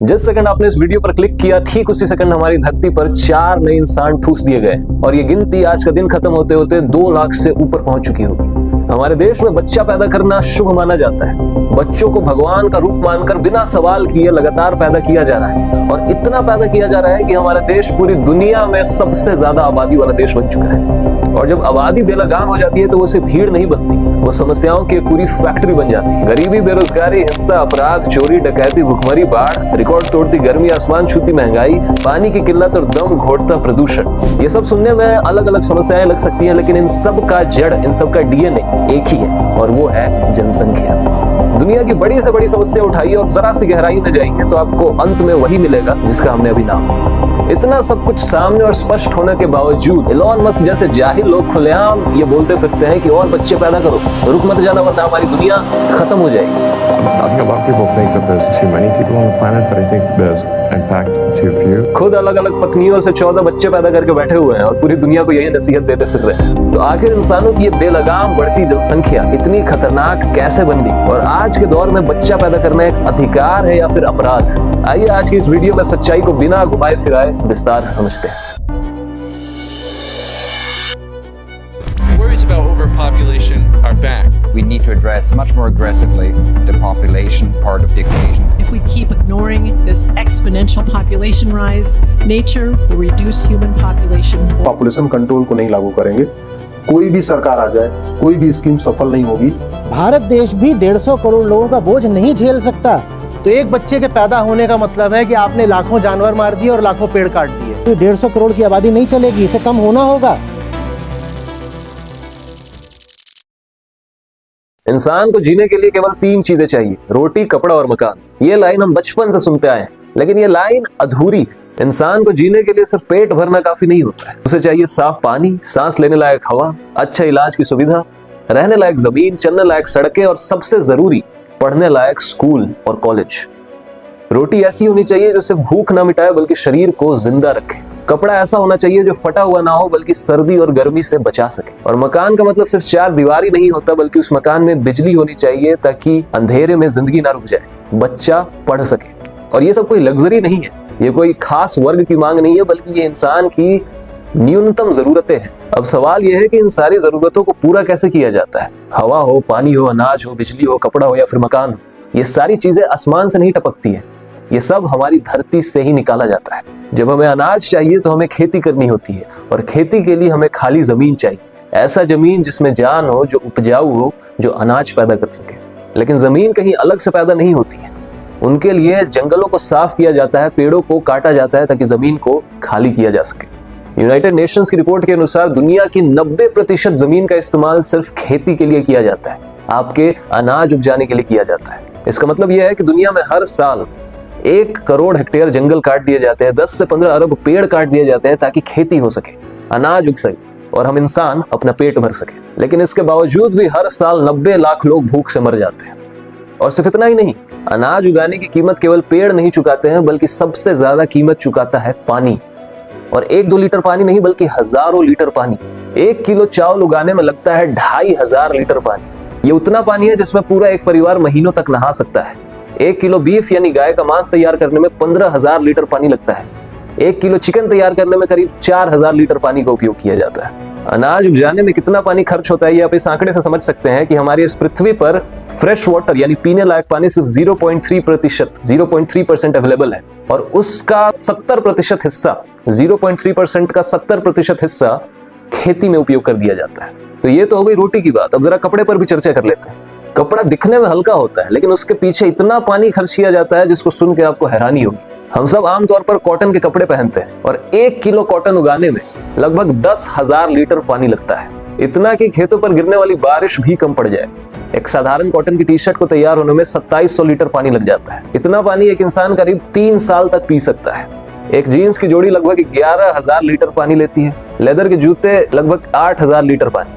जिस सेकंड आपने इस वीडियो पर क्लिक किया, ठीक उसी सेकंड हमारी धरती पर 4 नए इंसान ठूस दिए गए और ये गिनती आज का दिन खत्म होते होते 2 लाख से ऊपर पहुंच चुकी होगी। हमारे देश में बच्चा पैदा करना शुभ माना जाता है। बच्चों को भगवान का रूप मानकर बिना सवाल किए लगातार पैदा किया जा रहा है और इतना पैदा किया जा रहा है कि हमारा देश पूरी दुनिया में सबसे ज्यादा आबादी वाला देश बन चुका है। और जब आबादी बेलगाम हो जाती है तो वो सिर्फ भीड़ नहीं बनती, वो समस्याओं की एक पूरी फैक्ट्री बन जाती है। गरीबी, बेरोजगारी, हिंसा, अपराध, चोरी, डकैती, भुखमरी, बाढ़, रिकॉर्ड तोड़ती गर्मी, आसमान छूती महंगाई, पानी की किल्लत और दम घोटता प्रदूषण। ये सब सुनने में अलग अलग समस्याएं लग सकती हैं, लेकिन इन सब का जड़, इन सब का डीएनए एक ही है और वो है जनसंख्या। दुनिया की बड़ी से बड़ी समस्या उठाइए और जरा सी गहराई में जाइए तो आपको अंत में वही मिलेगा जिसका हमने अभी नाम लिया। इतना सब कुछ सामने और स्पष्ट होने के बावजूद एलोन मस्क जैसे जाहिल लोग खुलेआम ये बोलते फिरते हैं कि और बच्चे पैदा करो, रुक मत जाना वरना हमारी दुनिया खत्म हो जाएगी। I think a lot of people think that there's too many people on the planet, but I think there's in fact too few. खुद अलग अलग पत्नियों से 14 बच्चे पैदा करके बैठे हुए हैं और पूरी दुनिया को यही नसीहत देते फिर रहे हैं। तो आखिर इंसानों की ये बेलगाम बढ़ती जनसंख्या इतनी खतरनाक कैसे बन गई और आज के दौर में बच्चा पैदा करना एक अधिकार है या फिर अपराध? आइए आज की इस वीडियो में सच्चाई को बिना घुमाए फिराए विस्तार से समझते हैं। Worries about overpopulation are back. We need to address much more aggressively the population part of the equation. If we keep ignoring this exponential population rise, nature will reduce human population. Population control को नहीं लागू करेंगे, कोई भी सरकार आ जाए, कोई भी स्कीम सफल नहीं होगी। भारत देश भी 150 करोड़ लोगों का बोझ नहीं झेल सकता। तो एक बच्चे के पैदा होने का मतलब है कि आपने लाखों जानवर मार दिए और लाखों पेड़ काट दिए। तो 150 करोड़ की आबादी नहीं चलेगी, इसे कम होना होगा। इंसान को जीने के लिए केवल 3 चीजें चाहिए, रोटी, कपड़ा और मकान। ये लाइन हम बचपन से सुनते आए हैं, लेकिन ये लाइन अधूरी है। इंसान को जीने के लिए सिर्फ पेट भरना काफी नहीं होता है, उसे चाहिए साफ पानी, सांस लेने लायक हवा, अच्छा इलाज की सुविधा, रहने लायक जमीन, चलने लायक सड़कें और सबसे जरूरी पढ़ने लायक स्कूल और कॉलेज। रोटी ऐसी होनी चाहिए जो सिर्फ भूख ना मिटाए बल्कि शरीर को जिंदा रखे। कपड़ा ऐसा होना चाहिए जो फटा हुआ ना हो बल्कि सर्दी और गर्मी से बचा सके। और मकान का मतलब सिर्फ 4 दीवारी नहीं होता बल्कि उस मकान में बिजली होनी चाहिए ताकि अंधेरे में जिंदगी ना रुक जाए, बच्चा पढ़ सके। और ये सब कोई लग्जरी नहीं है, ये कोई खास वर्ग की मांग नहीं है, बल्कि ये इंसान की न्यूनतम जरूरतें हैं। अब सवाल यह है कि इन सारी जरूरतों को पूरा कैसे किया जाता है? हवा हो, पानी हो, अनाज हो, बिजली हो, कपड़ा हो या फिर मकान हो, ये सारी चीजें आसमान से नहीं टपकती है, ये सब हमारी धरती से ही निकाला जाता है। जब हमें अनाज चाहिए तो हमें खेती करनी होती है और खेती के लिए हमें खाली जमीन चाहिए, ऐसा जमीन जिसमें जान हो, जो उपजाऊ हो, जो अनाज पैदा कर सके। लेकिन जमीन कहीं अलग से पैदा नहीं होती है, उनके लिए जंगलों को साफ किया जाता है, पेड़ों को काटा जाता है ताकि जमीन को खाली किया जा सके। यूनाइटेड नेशंस की रिपोर्ट के अनुसार दुनिया की 90% जमीन का इस्तेमाल सिर्फ खेती के लिए किया जाता है, आपके अनाज उपजाने के लिए किया जाता है। इसका मतलब यह है कि दुनिया में हर साल 1 करोड़ हेक्टेयर जंगल काट दिए जाते हैं, 10 से 15 अरब पेड़ काट दिए जाते हैं ताकि खेती हो सके, अनाज उग सके और हम इंसान अपना पेट भर सके। लेकिन इसके बावजूद भी हर साल 90 लाख लोग भूख से मर जाते हैं। और सिर्फ इतना ही नहीं, अनाज उगाने की कीमत केवल पेड़ नहीं चुकाते हैं बल्कि सबसे ज्यादा कीमत चुकाता है पानी। और 1-2 लीटर पानी नहीं बल्कि हजारों लीटर पानी। 1 किलो चावल उगाने में लगता है 2500 लीटर पानी। ये उतना पानी है जिसमें पूरा एक परिवार महीनों तक नहा सकता है। 1 किलो बीफ यानी गाय का मांस तैयार करने में 15,000 लीटर पानी लगता है। 1 किलो चिकन तैयार करने में करीब 4000 लीटर पानी का उपयोग किया जाता है। अनाज उपजाने में कितना पानी खर्च होता है ये आप इस आंकड़े से समझ सकते हैं कि हमारी इस पृथ्वी पर फ्रेश वाटर यानी पीने लायक पानी सिर्फ 0.3% अवेलेबल है और उसका 70% हिस्सा, 0.3% का 70% हिस्सा खेती में उपयोग कर दिया जाता है। तो ये तो हो गई रोटी की बात। अब जरा कपड़े पर भी चर्चा कर लेते हैं। कपड़ा दिखने में हल्का होता है लेकिन उसके पीछे इतना पानी खर्च किया जाता है जिसको सुन के आपको हैरानी होगी। हम सब आमतौर पर कॉटन के कपड़े पहनते हैं और 1 किलो कॉटन उगाने में लगभग 10,000 लीटर पानी लगता है, इतना कि खेतों पर गिरने वाली बारिश भी कम पड़ जाए। एक साधारण कॉटन की टी-शर्ट को तैयार होने में 2700 लीटर पानी लग जाता है। इतना पानी एक इंसान करीब 3 साल तक पी सकता है। एक जीन्स की जोड़ी लगभग 11,000 लीटर पानी लेती है, लेदर के जूते लगभग 8,000 लीटर पानी।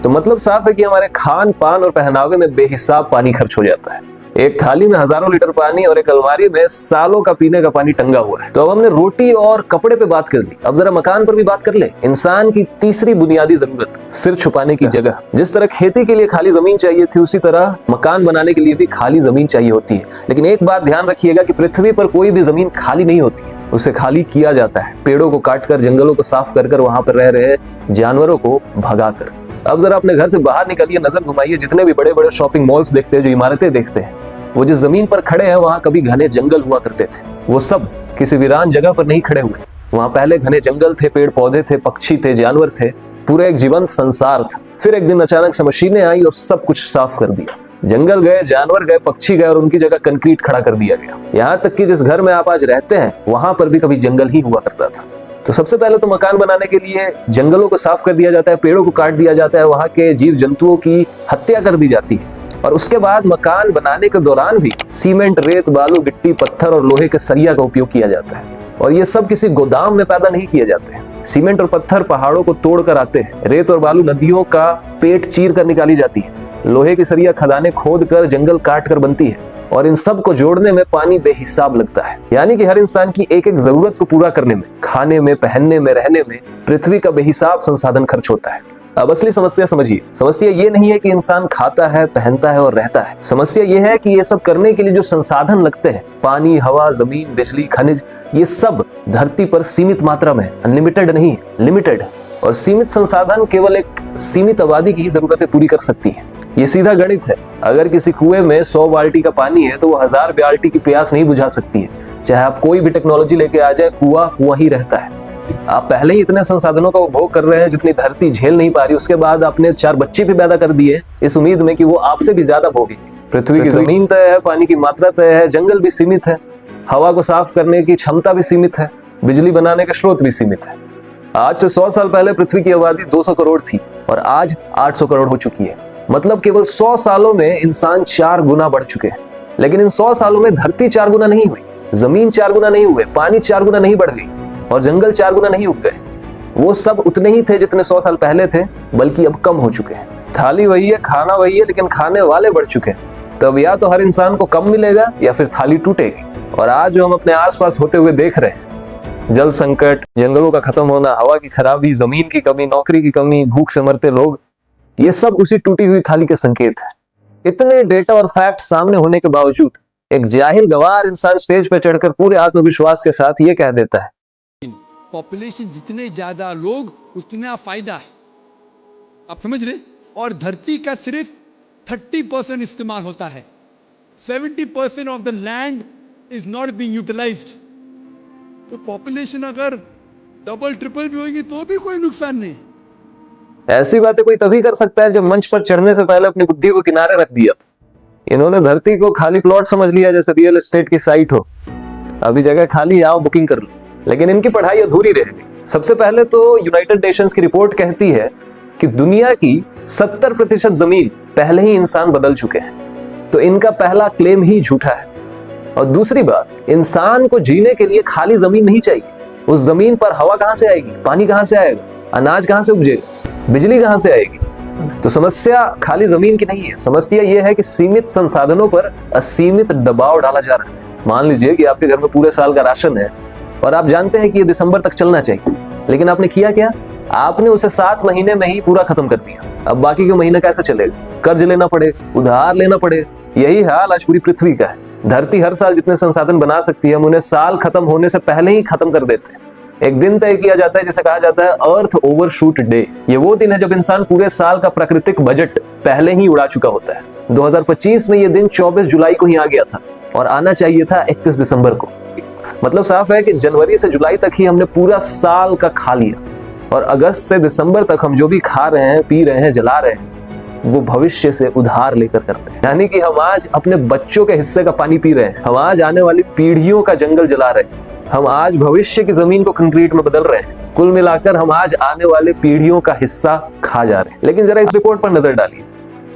तो मतलब साफ है कि हमारे खान पान और पहनावे में बेहिसाब पानी खर्च हो जाता है। एक थाली में हजारों लीटर पानी और एक अलमारी में सालों का पीने का पानी टंगा हुआ है। तो अब हमने रोटी और कपड़े पे बात कर ली, अब जरा मकान पर भी बात कर ले। इंसान की तीसरी बुनियादी जरूरत, सिर छुपाने की जगह। जिस तरह खेती के लिए खाली जमीन चाहिए थी, उसी तरह मकान बनाने के लिए भी खाली जमीन चाहिए होती है। लेकिन एक बात ध्यान रखिएगा कि पृथ्वी पर कोई भी जमीन खाली नहीं होती है, उसे खाली किया जाता है पेड़ों को काटकर, जंगलों को साफ कर वहां पर रह रहे जानवरों को भगाकर। अब जरा अपने घर से बाहर निकलिए, नजर घुमाइए, जितने भी बड़े बड़े शॉपिंग मॉल्स देखते हैं, जो इमारतें देखते हैं, वो जिस जमीन पर खड़े हैं वहां कभी घने जंगल हुआ करते थे। वो सब किसी वीरान जगह पर नहीं खड़े हुए, वहां पहले घने जंगल थे, पेड़ पौधे थे, पक्षी थे, जानवर थे, पूरा एक जीवंत संसार था। फिर एक दिन अचानक से मशीनें आई और सब कुछ साफ कर दिया। जंगल गए, जानवर गए, पक्षी गए और उनकी जगह कंक्रीट खड़ा कर दिया गया। यहाँ तक कि जिस घर में आप आज रहते हैं वहां पर भी कभी जंगल ही हुआ करता था। तो सबसे पहले तो मकान बनाने के लिए जंगलों को साफ कर दिया जाता है, पेड़ों को काट दिया जाता है, वहां के जीव जंतुओं की हत्या कर दी जाती है। और उसके बाद मकान बनाने के दौरान भी सीमेंट, रेत, बालू, गिट्टी, पत्थर और लोहे के सरिया का उपयोग किया जाता है। और ये सब किसी गोदाम में पैदा नहीं किए जाते। सीमेंट और पत्थर पहाड़ों को तोड़ कर आते हैं, रेत और बालू नदियों का पेट चीर कर निकाली जाती है, लोहे की सरिया खदानें खोद कर, जंगल काट कर बनती है। और इन सब को जोड़ने में पानी बेहिसाब लगता है। यानी कि हर इंसान की एक एक जरूरत को पूरा करने में, खाने में, पहनने में, रहने में पृथ्वी का बेहिसाब संसाधन खर्च होता है। अब असली समस्या समझिए। समस्या ये नहीं है कि इंसान खाता है, पहनता है और रहता है। समस्या ये है कि ये सब करने के लिए जो संसाधन लगते हैं, पानी, हवा, जमीन, बिजली, खनिज, ये सब धरती पर सीमित मात्रा में, अनलिमिटेड नहीं, लिमिटेड। और सीमित संसाधन केवल एक सीमित आबादी की ही जरूरतें पूरी कर सकती है। ये सीधा गणित है। अगर किसी कुएं में 100 बाल्टी का पानी है तो वो 1000 बाल्टी की प्यास नहीं बुझा सकती है। चाहे आप कोई भी टेक्नोलॉजी लेके आ जाए, कुआं कुआं ही रहता है। आप पहले ही इतने संसाधनों का उपभोग कर रहे हैं जितनी धरती झेल नहीं पा रही। उसके बाद आपने 4 बच्चे भी पैदा कर दिए इस उम्मीद में कि वो आपसे भी ज्यादा भोगेंगे। पृथ्वी की जमीन तय है, पानी की मात्रा तय है, जंगल भी सीमित है, हवा को साफ करने की क्षमता भी सीमित है, बिजली बनाने के स्रोत भी सीमित है। आज से 100 साल पहले पृथ्वी की आबादी 200 करोड़ थी और आज 800 करोड़ हो चुकी है। मतलब केवल 100 सालों में इंसान 4 गुना बढ़ चुके हैं। लेकिन इन 100 सालों में धरती 4 गुना नहीं हुई, जमीन 4 गुना नहीं हुए, पानी 4 गुना नहीं बढ़ गई और जंगल 4 गुना नहीं उग गए। वो सब उतने ही थे जितने 100 साल पहले थे, बल्कि अब कम हो चुके हैं। थाली वही है, खाना वही है, लेकिन खाने वाले बढ़ चुके हैं। तब या तो हर इंसान को कम मिलेगा या फिर थाली टूटेगी। और आज जो हम अपने आसपास होते हुए देख रहे हैं, जल संकट, जंगलों का खत्म होना, हवा की खराबी, जमीन की कमी, नौकरी की कमी, भूख से मरते लोग, ये सब उसी टूटी हुई थाली के संकेत है। इतने डेटा और फैक्ट सामने होने के बावजूद एक जाहिल गवार इंसान स्टेज पर चढ़कर पूरे आत्मविश्वास के साथ ये कह देता है, पॉपुलेशन जितने ज्यादा लोग उतना फायदा है। आप समझ रहे? और धरती का सिर्फ 30% इस्तेमाल होता है। 70% of the land is not being utilised. तो पॉपुलेशन अगर डबल ट्रिपल भी होगी तो भी कोई नुकसान नहीं। ऐसी बातें कोई तभी कर सकता है जब मंच पर चढ़ने से पहले अपनी बुद्धि को किनारे रख दिया। इन्होंने धरती को खाली प्लॉट समझ लिया, जैसे रियल एस्टेट की साइट हो। अभी जगह खाली, आओ बुकिंग कर लो। लेकिन इनकी पढ़ाई अधूरी रह गई। सबसे पहले तो यूनाइटेड नेशंस की रिपोर्ट कहती है कि दुनिया की 70% जमीन पहले ही इंसान बदल चुके हैं। तो इनका पहला क्लेम ही झूठा है। और दूसरी बात, इंसान को जीने के लिए खाली जमीन नहीं चाहिए। उस जमीन पर हवा कहां से आएगी, पानी कहां से आएगा, अनाज कहां से उपजेगा, बिजली कहां से आएगी। तो समस्या खाली जमीन की नहीं है। समस्या यह है कि सीमित संसाधनों पर असीमित दबाव डाला जा रहा है। मान लीजिए कि आपके घर में पूरे साल का राशन है और आप जानते हैं कि ये दिसंबर तक चलना चाहिए, लेकिन आपने किया क्या? आपने उसे 7 महीने में ही पूरा खत्म कर दिया। अब बाकी के महीने कैसे चलेगा? कर्ज लेना पड़ेगा, उधार लेना पड़ेगा। यही हाल आज पूरी पृथ्वी का है। धरती हर साल जितने संसाधन बना सकती है, हम उन्हें साल खत्म होने से पहले ही खत्म कर देते हैं। एक दिन तय किया जाता है जिसे कहा जाता है अर्थ ओवरशूट डे। ये वो दिन है जब इंसान पूरे साल का प्राकृतिक बजट पहले ही उड़ा चुका होता है। 2025 में ये दिन 24 जुलाई को ही आ गया था और आना चाहिए था 31 दिसंबर को। मतलब साफ है कि जनवरी से जुलाई तक ही हमने पूरा साल का खा लिया और अगस्त से दिसंबर तक हम जो भी खा रहे हैं, पी रहे हैं, जला रहे हैं, वो भविष्य से उधार लेकर करते हैं। यानी कि हम आज अपने बच्चों के हिस्से का पानी पी रहे हैं, हम आज आने वाली पीढ़ियों का जंगल जला रहे हैं, हम आज भविष्य की जमीन को कंक्रीट में बदल रहे हैं। कुल मिलाकर हम आज आने वाले पीढ़ियों का हिस्सा खा जा रहे हैं। लेकिन जरा इस रिपोर्ट पर नजर डालिए।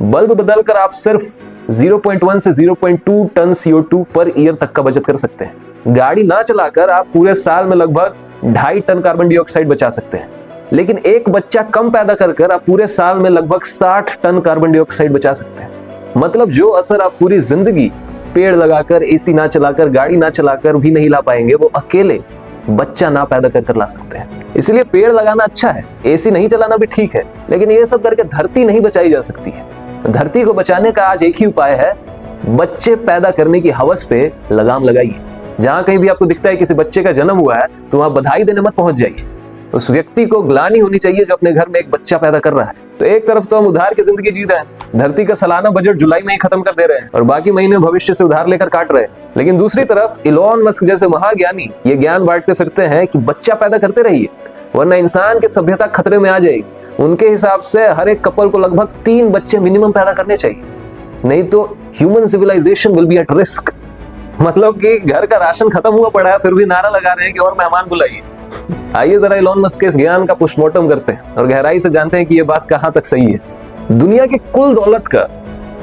बल्ब बदलकर आप सिर्फ 0.1 से 0.2 टन CO2 पर ईयर तक का बचत कर सकते हैं। गाड़ी ना चलाकर आप पूरे साल में लगभग 2.5 टन कार्बन डाइऑक्साइड बचा सकते हैं। लेकिन एक बच्चा कम पैदा कर आप पूरे साल में लगभग 60 टन कार्बन डाइऑक्साइड बचा सकते हैं। मतलब जो असर आप पूरी जिंदगी पेड़ लगाकर, एसी ना चलाकर, गाड़ी ना चलाकर भी नहीं ला पाएंगे, वो अकेले बच्चा ना पैदा कर ला सकते हैं। इसलिए पेड़ लगाना अच्छा है, एसी नहीं चलाना भी ठीक है, लेकिन ये सब करके धरती नहीं बचाई जा सकती है। धरती को बचाने का आज एक ही उपाय है, बच्चे पैदा करने की हवस पे लगाम लगाइए। जहां कहीं भी आपको दिखता है किसी बच्चे का जन्म हुआ है तो वहां बधाई देने मत पहुंच जाइए। उस व्यक्ति को ग्लानि होनी चाहिए जो अपने घर में एक बच्चा पैदा कर रहा है। तो एक तरफ तो हम उधार की जिंदगी जी रहे हैं, धरती का सालाना बजट जुलाई में ही खत्म कर दे रहे हैं और बाकी महीने भविष्य से उधार लेकर काट रहे हैं। लेकिन दूसरी तरफ इलॉन मस्क जैसे महाज्ञानी ये ज्ञान बांटते फिरते हैं कि बच्चा पैदा करते रहिए वरना इंसान की सभ्यता खतरे में आ जाएगी। उनके हिसाब से हर एक कपल को लगभग 3 बच्चे मिनिमम पैदा करने चाहिए, नहीं तो human civilisation will be at risk. मतलब कि घर का राशन खत्म हुआ पड़ा है फिर भी नारा लगा रहे हैं कि और मेहमान बुलाइए। आइए जरा इलॉन मस्क के इस ज्ञान का पोस्टमार्टम करते हैं और गहराई से जानते हैं कि ये बात कहां तक सही है। दुनिया की कुल दौलत का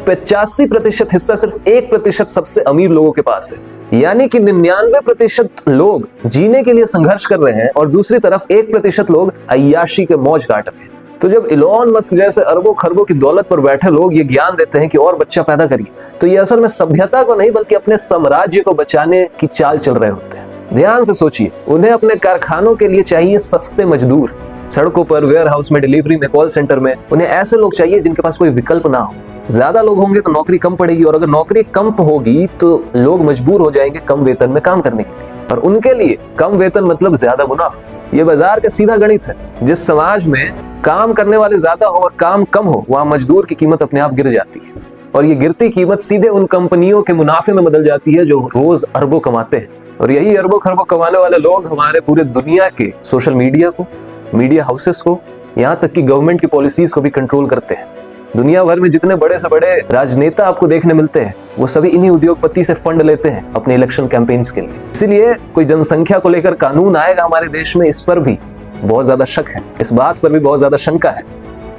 85% हिस्सा सिर्फ 1% सबसे अमीर लोगों के पास है, यानी कि 99% लोग जीने के लिए संघर्ष कर रहे हैं और दूसरी तरफ 1% लोग अय्याशी के मौज काट रहे हैं। तो जब इलॉन मस्क जैसे अरबों खरबों की दौलत पर बैठे लोग ये ज्ञान देते हैं कि और बच्चा पैदा करिए, तो ये असल में सभ्यता को नहीं बल्कि अपने साम्राज्य को बचाने की चाल चल रहे होते हैं। ध्यान से सोचिए, उन्हें अपने कारखानों के लिए चाहिए सस्ते मजदूर, सड़कों पर, वेयर हाउस में, डिलीवरी में, कॉल सेंटर में उन्हें ऐसे लोग चाहिए जिनके पास कोई विकल्प ना हो। ज्यादा लोग होंगे तो नौकरी कम पड़ेगी और अगर नौकरी कम होगी तो लोग मजबूर हो जाएंगे कम वेतन में काम करने के लिए, और उनके लिए कम वेतन मतलब ज्यादा मुनाफा। ये बाजार का सीधा गणित है। जिस समाज में काम करने वाले ज्यादा हो और काम कम हो वहां मजदूर की कीमत अपने आप गिर जाती है और ये गिरती कीमत सीधे उन कंपनियों के मुनाफे में बदल जाती है जो रोज अरबों कमाते हैं। और यही अरबों खरबों कमाने वाले लोग हमारे पूरे दुनिया के सोशल मीडिया को, मीडिया हाउसेस को, यहाँ तक कि गवर्नमेंट की पॉलिसीज को भी कंट्रोल करते हैं। दुनिया भर में जितने बड़े से बड़े राजनेता आपको देखने मिलते हैं वो सभी इन्हीं उद्योगपति से फंड लेते हैं अपने इलेक्शन कैंपेन्स के लिए। इसीलिए कोई जनसंख्या को लेकर कानून आएगा हमारे देश में, इस पर भी बहुत ज्यादा शक है, इस बात पर भी बहुत ज्यादा शंका है,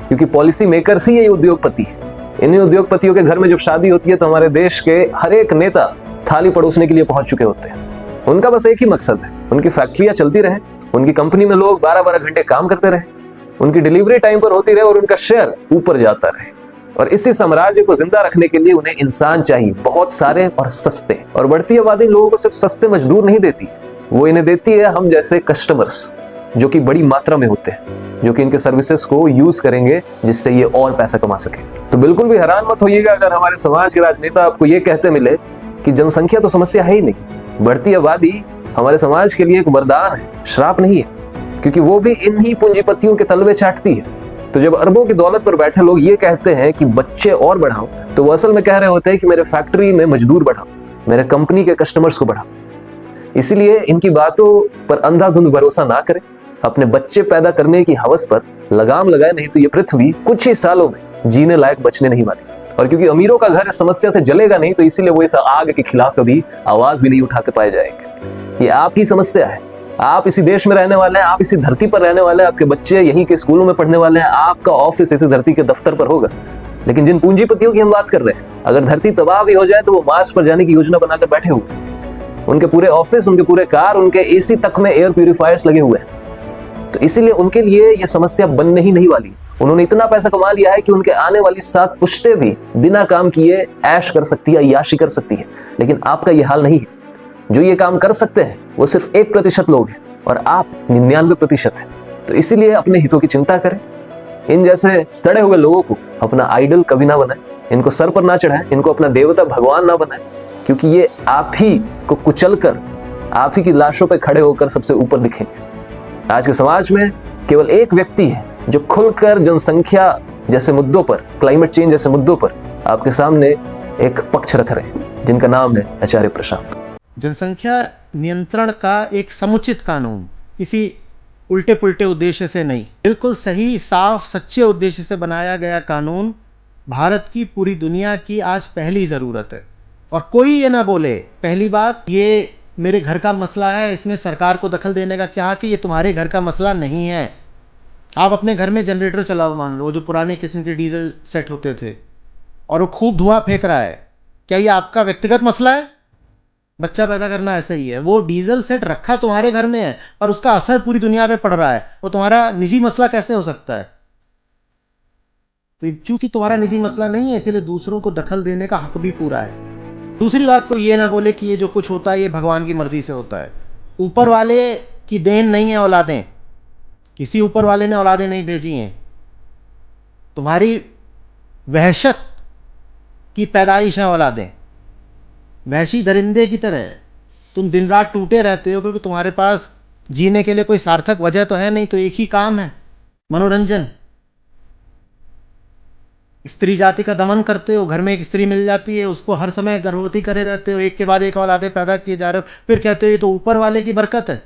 क्योंकि पॉलिसी मेकर्स ही ये उद्योगपति है। इन्हीं उद्योगपतियों के घर में जब शादी होती है तो हमारे देश के हर एक नेता थाली परोसने के लिए पहुंच चुके होते हैं। उनका बस एक ही मकसद है, उनकी फैक्ट्रियां चलती रहे, उनकी कंपनी में लोग 12-12 घंटे काम करते रहे, उनकी डिलीवरी टाइम पर होती रहे और उनका शेयर ऊपर जाता रहे। और इसी साम्राज्य को जिंदा रखने के लिए उन्हें इंसान चाहिए, बहुत सारे और सस्ते। और बढ़ती आबादी लोगों को सिर्फ सस्ते मजदूर नहीं देती, वो इन्हें देती है हम जैसे कस्टमर्स जो कि बड़ी मात्रा में होते हैं, जो कि इनके सर्विसेज को यूज करेंगे जिससे ये और पैसा कमा सके। तो बिल्कुल भी हैरान मत होइएगा अगर हमारे समाज के राजनेता आपको ये कहते मिले कि जनसंख्या तो समस्या है ही नहीं, बढ़ती आबादी हमारे समाज के लिए एक वरदान है, श्राप नहीं है, क्योंकि वो भी इन्हीं पूंजीपतियों के तलवे चाटती है। तो जब अरबों की दौलत पर बैठे लोग ये कहते हैं कि बच्चे और बढ़ाओ, तो वो असल में कह रहे होते हैं कि मेरे फैक्ट्री में मजदूर बढ़ाओ, मेरे कंपनी के कस्टमर्स को बढ़ाओ। इसीलिए इनकी बातों पर अंधाधुंध भरोसा ना करें, अपने बच्चे पैदा करने की हवस पर लगाम लगाए, नहीं तो ये पृथ्वी कुछ ही सालों में जीने लायक बचने नहीं वाली। और क्योंकि अमीरों का घर इस समस्या से जलेगा नहीं, तो इसीलिए वो इस आग के खिलाफ कभी आवाज भी नहीं उठाते पाए जाएंगे। ये आपकी समस्या है, आप इसी देश में रहने वाले हैं, आप इसी धरती पर रहने वाले हैं, आपके बच्चे यहीं के स्कूलों में पढ़ने वाले हैं, आपका ऑफिस इसी धरती के दफ्तर पर होगा। लेकिन जिन पूंजीपतियों की हम बात कर रहे हैं, अगर धरती तबाह भी हो जाए तो वो मार्स पर जाने की योजना बनाकर बैठे हुए, उनके पूरे ऑफिस, उनके पूरे कार, उनके एसी तक में एयर प्यूरिफायर्स लगे हुए हैं। तो इसीलिए उनके लिए ये समस्या बनने ही नहीं वाली। उन्होंने इतना पैसा कमा लिया है कि उनके आने वाली 7 पुश्तें भी बिना काम किए ऐश कर सकती है, याशी कर सकती है। लेकिन आपका ये हाल नहीं है। जो ये काम कर सकते हैं वो सिर्फ 1% लोग हैं और आप 99% हैं। तो इसीलिए अपने हितों की चिंता करें। इन जैसे सड़े हुए लोगों को अपना आइडल कभी ना बनाएं, इनको सर पर ना चढ़ाएं, इनको अपना देवता भगवान ना बनाएं, क्योंकि ये आप ही को कुचल कर, आप ही की लाशों पर खड़े होकर सबसे ऊपर दिखेंगे। आज के समाज में केवल एक व्यक्ति है जो खुलकर जनसंख्या जैसे मुद्दों पर, क्लाइमेट चेंज जैसे मुद्दों पर आपके सामने एक पक्ष रख रहे हैं, जिनका नाम है आचार्य प्रशांत। जनसंख्या नियंत्रण का एक समुचित कानून, किसी उल्टे पुल्टे उद्देश्य से नहीं, बिल्कुल सही, साफ, सच्चे उद्देश्य से बनाया गया कानून भारत की, पूरी दुनिया की आज पहली ज़रूरत है। और कोई ये ना बोले, पहली बात, ये मेरे घर का मसला है, इसमें सरकार को दखल देने का क्या, कि ये तुम्हारे घर का मसला नहीं है। आप अपने घर में जनरेटर चलाओ, मान लो, जो पुराने किस्म के डीजल सेट होते थे, और वो खूब धुआं फेंक रहा है, क्या ये आपका व्यक्तिगत मसला है? बच्चा पैदा करना ऐसा ही है। वो डीजल सेट रखा तुम्हारे घर में है और उसका असर पूरी दुनिया पे पड़ रहा है, वो तुम्हारा निजी मसला कैसे हो सकता है? तो चूंकि तुम्हारा निजी मसला नहीं है, इसलिए दूसरों को दखल देने का हक भी पूरा है। दूसरी बात को ये ना बोले कि ये जो कुछ होता है ये भगवान की मर्जी से होता है। ऊपर वाले की देन नहीं है औलादें, किसी ऊपर वाले ने औलादें नहीं भेजी हैं। तुम्हारी वहशत की पैदाइश है औलादें, वहशी दरिंदे की तरह तुम दिन रात टूटे रहते हो क्योंकि तुम्हारे पास जीने के लिए कोई सार्थक वजह तो है नहीं, तो एक ही काम है, मनोरंजन। स्त्री जाति का दमन करते हो, घर में एक स्त्री मिल जाती है उसको हर समय गर्भवती करे रहते हो, एक के बाद एक औलादे पैदा किए जा रहे हो, फिर कहते हो ये तो ऊपर वाले की बरकत है।